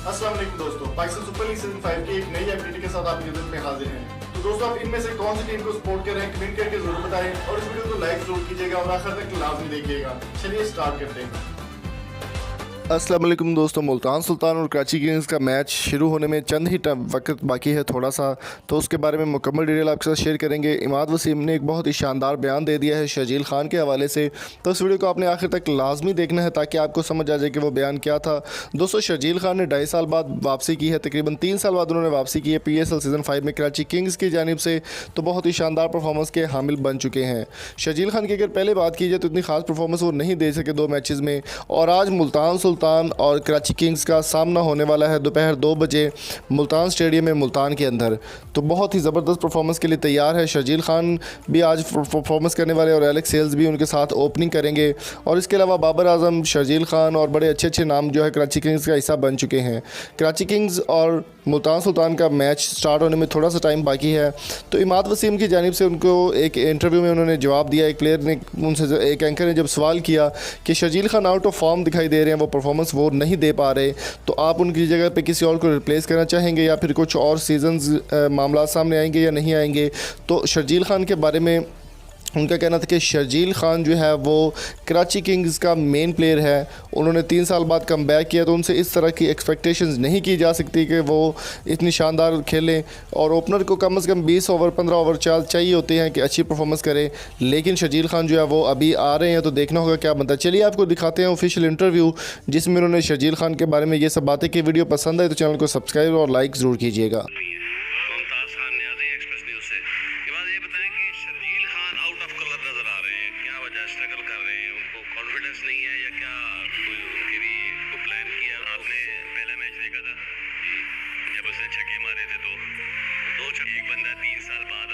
अस्सलाम वालेकुम दोस्तों, पाकिस्तान सुपर लीग सीजन 5 की एक नई अपडेट के साथ आपकी खिदमत में हाजिर हैं। तो दोस्तों, आप इनमें से कौन सी टीम को सपोर्ट कर रहे हैं कमेंट करके जरूर बताएं और इस वीडियो को लाइक जरूर कीजिएगा और आखिर तक लाजमी देखिएगा। चलिए स्टार्ट करते हैं। अस्सलाम वालेकुम दोस्तों, मुल्तान सुल्तान और कराची किंग्स का मैच शुरू होने में चंद ही वक्त बाकी है थोड़ा सा, तो उसके बारे में मुकम्मल डिटेल आपके साथ शेयर करेंगे। इमाद वसीम ने एक बहुत ही शानदार बयान दे दिया है शर्जील खान के हवाले से, तो इस वीडियो को आपने आखिर तक लाजमी देखना है ताकि आपको समझ आ जाए कि वो बयान क्या था। दोस्तों, शर्जील खान ने 2.5 साल बाद वापसी की है, तकरीबन 3 साल बाद उन्होंने वापसी की है PSL सीज़न 5 में कराची किंग्स की जानिब से, तो बहुत ही शानदार परफॉर्मेंस के हामिल बन चुके हैं। शर्जील खान की अगर पहले बात की जाए तो इतनी खास परफॉर्मेंस वो नहीं दे सके 2 मैचेज़ में, और आज मुल्तान सुल्तान और कराची किंग्स का सामना होने वाला है दोपहर 2 बजे मुल्तान स्टेडियम में मुल्तान के अंदर। तो बहुत ही ज़बरदस्त परफॉर्मेंस के लिए तैयार है। शर्जील खान भी आज परफॉर्मेंस करने वाले और एलेक्स सेल्स भी उनके साथ ओपनिंग करेंगे, और इसके अलावा बाबर आजम, शर्जील खान और बड़े अच्छे अच्छे नाम जो है कराची किंग्स का हिस्सा बन चुके हैं। कराची किंग्स और मुल्तान सुल्तान का मैच स्टार्ट होने में थोड़ा सा टाइम बाकी है, तो इमाद वसीम की जानिब से उनको एक इंटरव्यू में उन्होंने जवाब दिया। एक प्लेयर ने उनसे, एक एंकर ने जब सवाल किया कि Sharjeel Khan out of form दिखाई दे रहे हैं, वो परफॉर्मेंस वो नहीं दे पा रहे, तो आप उनकी जगह पे किसी और को रिप्लेस करना चाहेंगे या फिर कुछ और सीजन्स मामला सामने आएंगे या नहीं आएंगे। तो शर्जील खान के बारे में उनका कहना था कि शर्जील खान जो है वो कराची किंग्स का मेन प्लेयर है। उन्होंने 3 साल बाद कम बैक किया, तो उनसे इस तरह की एक्सपेक्टेशंस नहीं की जा सकती कि वो इतनी शानदार खेलें, और ओपनर को कम से कम 20 ओवर 15 ओवर चाहिए होते हैं कि अच्छी परफॉर्मेंस करें। लेकिन शर्जील खान जो है वो अभी आ रहे हैं, तो देखना होगा क्या बनता है। चलिए आपको दिखाते हैं ऑफिशियल इंटरव्यू जिसमें उन्होंने शर्जील खान के बारे में ये सब बातें की। वीडियो पसंद आए तो चैनल को सब्सक्राइब और लाइक ज़रूर कीजिएगा। स्ट्रगल कर रहे हैं, उनको कॉन्फिडेंस नहीं है या क्या, कोई उनके भी को प्लान किया? आपने पहला मैच देखा था जब उसने छक्के मारे थे, दो छक्के, एक बंदा 3 साल बाद